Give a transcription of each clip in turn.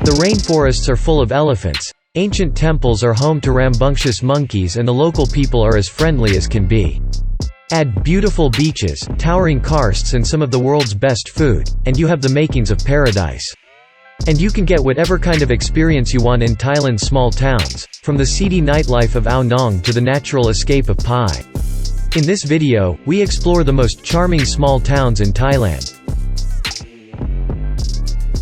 The rainforests are full of elephants, ancient temples are home to rambunctious monkeys, and the local people are as friendly as can be. Add beautiful beaches, towering karsts, and some of the world's best food, and you have the makings of paradise. And you can get whatever kind of experience you want in Thailand's small towns, from the seedy nightlife of Ao Nong to the natural escape of Pai. In this video, we explore the most charming small towns in Thailand.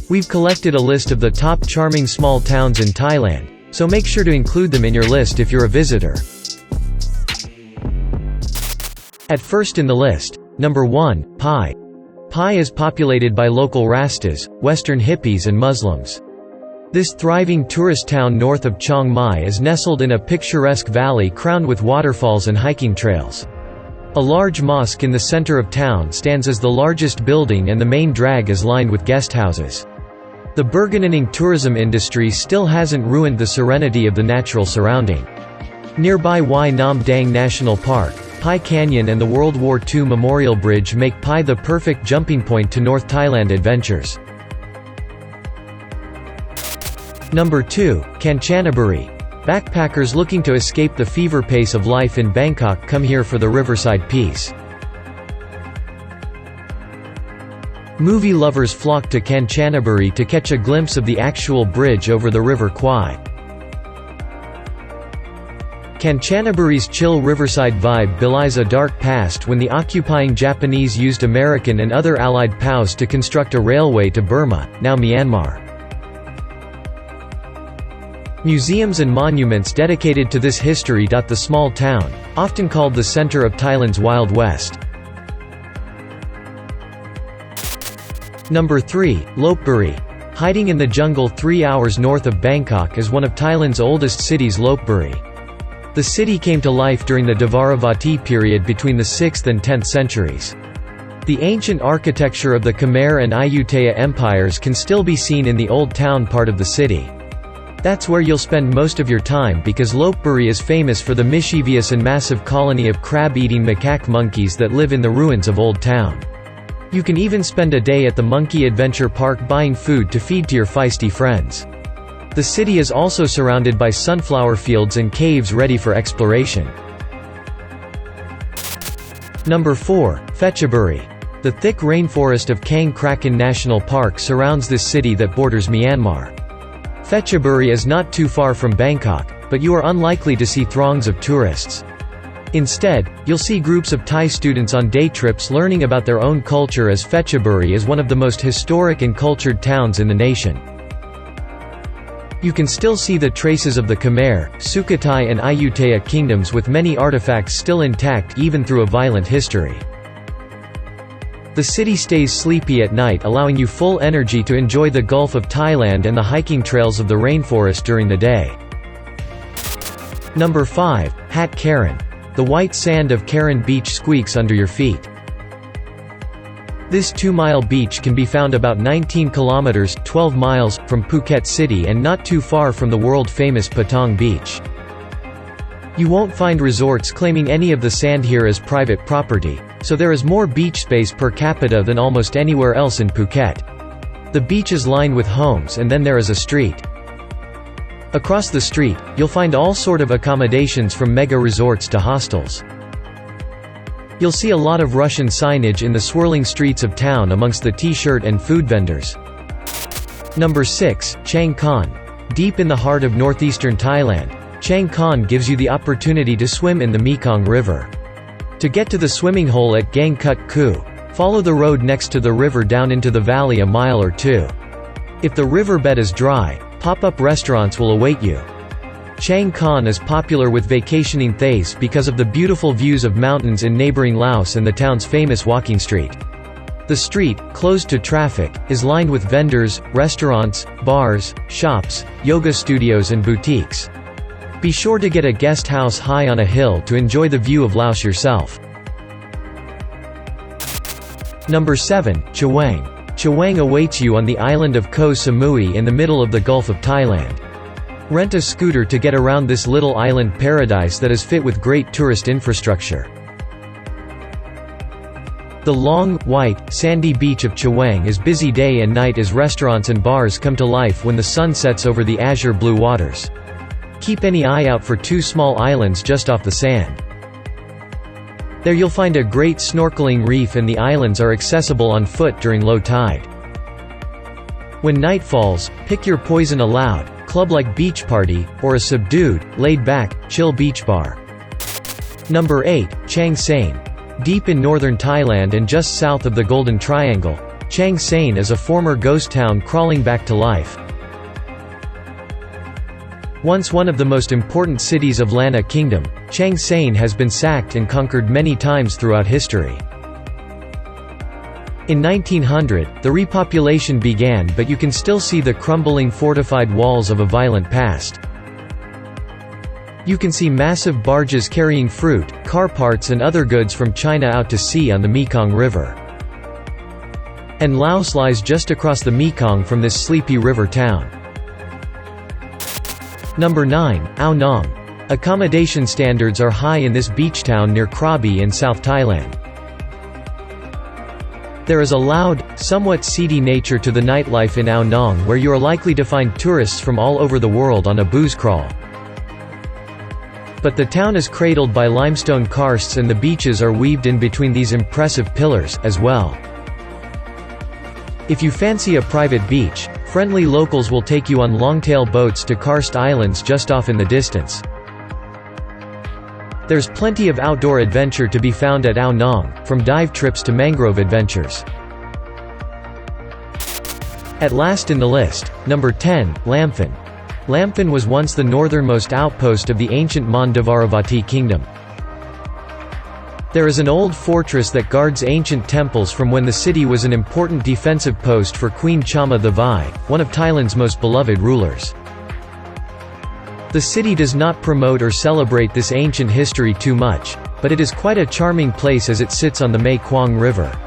We've collected a list of the top charming small towns in Thailand, so make sure to include them in your list if you're a visitor. At first in the list, number 1, Pai. Pai is populated by local Rastas, Western hippies and Muslims. This thriving tourist town north of Chiang Mai is nestled in a picturesque valley crowned with waterfalls and hiking trails. A large mosque in the center of town stands as the largest building, and the main drag is lined with guest houses. The burgeoning tourism industry still hasn't ruined the serenity of the natural surrounding. Nearby Wat Nam Dang National Park, Pai Canyon and the World War II Memorial Bridge make Pai the perfect jumping point to North Thailand adventures. Number 2, Kanchanaburi. Backpackers looking to escape the fever pace of life in Bangkok come here for the riverside peace. Movie lovers flock to Kanchanaburi to catch a glimpse of the actual bridge over the River Kwai. Kanchanaburi's chill riverside vibe belies a dark past when the occupying Japanese used American and other Allied POWs to construct a railway to Burma, now Myanmar. Museums and monuments dedicated to this history dot the small town, often called the center of Thailand's Wild West. Number 3, Lopburi. Hiding in the jungle 3 hours north of Bangkok is one of Thailand's oldest cities, Lopburi. The city came to life during the Dvaravati period between the 6th and 10th centuries. The ancient architecture of the Khmer and Ayutthaya empires can still be seen in the old town part of the city. That's where you'll spend most of your time because Lopburi is famous for the mischievous and massive colony of crab-eating macaque monkeys that live in the ruins of Old Town. You can even spend a day at the Monkey Adventure Park buying food to feed to your feisty friends. The city is also surrounded by sunflower fields and caves ready for exploration. Number 4, Phetchaburi. The thick rainforest of Kang Kraken National Park surrounds this city that borders Myanmar. Phetchaburi is not too far from Bangkok, but you are unlikely to see throngs of tourists. Instead, you'll see groups of Thai students on day trips learning about their own culture, as Phetchaburi is one of the most historic and cultured towns in the nation. You can still see the traces of the Khmer, Sukhothai and Ayutthaya kingdoms, with many artifacts still intact even through a violent history. The city stays sleepy at night, allowing you full energy to enjoy the Gulf of Thailand and the hiking trails of the rainforest during the day. Number 5, Hat Karon. The white sand of Karon Beach squeaks under your feet. This 2-mile beach can be found about 19 kilometers (12 miles) from Phuket City and not too far from the world-famous Patong Beach. You won't find resorts claiming any of the sand here as private property, so there is more beach space per capita than almost anywhere else in Phuket. The beach is lined with homes, and then there is a street. Across the street, you'll find all sort of accommodations from mega resorts to hostels. You'll see a lot of Russian signage in the swirling streets of town amongst the t-shirt and food vendors. Number 6, Chiang Khan. Deep in the heart of northeastern Thailand, Chiang Khan gives you the opportunity to swim in the Mekong River. To get to the swimming hole at Gang Kut Ku, follow the road next to the river down into the valley a mile or two. If the riverbed is dry, pop-up restaurants will await you. Chiang Khan is popular with vacationing Thais because of the beautiful views of mountains in neighboring Laos and the town's famous walking street. The street, closed to traffic, is lined with vendors, restaurants, bars, shops, yoga studios and boutiques. Be sure to get a guest house high on a hill to enjoy the view of Laos yourself. Number 7, Chaweng. Chaweng awaits you on the island of Koh Samui in the middle of the Gulf of Thailand. Rent a scooter to get around this little island paradise that is fit with great tourist infrastructure. The long, white, sandy beach of Chaweng is busy day and night as restaurants and bars come to life when the sun sets over the azure blue waters. Keep any eye out for two small islands just off the sand. There you'll find a great snorkeling reef, and the islands are accessible on foot during low tide. When night falls, pick your poison: a loud, club-like beach party, or a subdued, laid-back, chill beach bar. Number 8. Chiang Saen. Deep in northern Thailand and just south of the Golden Triangle, Chiang Saen is a former ghost town crawling back to life. Once one of the most important cities of Lanna Kingdom, Chiang Saen has been sacked and conquered many times throughout history. In 1900, the repopulation began, but you can still see the crumbling fortified walls of a violent past. You can see massive barges carrying fruit, car parts and other goods from China out to sea on the Mekong River. And Laos lies just across the Mekong from this sleepy river town. Number 9. Ao Nong. Accommodation standards are high in this beach town near Krabi in South Thailand. There is a loud, somewhat seedy nature to the nightlife in Ao Nong, where you are likely to find tourists from all over the world on a booze crawl. But the town is cradled by limestone karsts, and the beaches are weaved in between these impressive pillars, as well. If you fancy a private beach, friendly locals will take you on longtail boats to karst islands just off in the distance. There's plenty of outdoor adventure to be found at Ao Nong, from dive trips to mangrove adventures. At last in the list, number 10, Lamphun. Lamphun was once the northernmost outpost of the ancient Mandavaravati kingdom. There is an old fortress that guards ancient temples from when the city was an important defensive post for Queen Chama the Vai, one of Thailand's most beloved rulers. The city does not promote or celebrate this ancient history too much, but it is quite a charming place as it sits on the Mae Kwang River.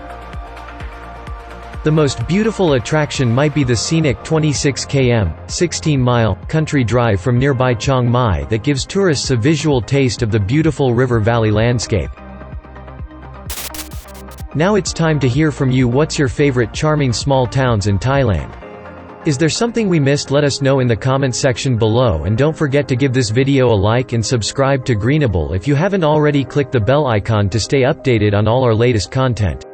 The most beautiful attraction might be the scenic 26 km, 16-mile, country drive from nearby Chiang Mai that gives tourists a visual taste of the beautiful river valley landscape. Now it's time to hear from you. What's your favorite charming small towns in Thailand? Is there something we missed? Let us know in the comment section below, and don't forget to give this video a like and subscribe to Greenable if you haven't already. Click the bell icon to stay updated on all our latest content.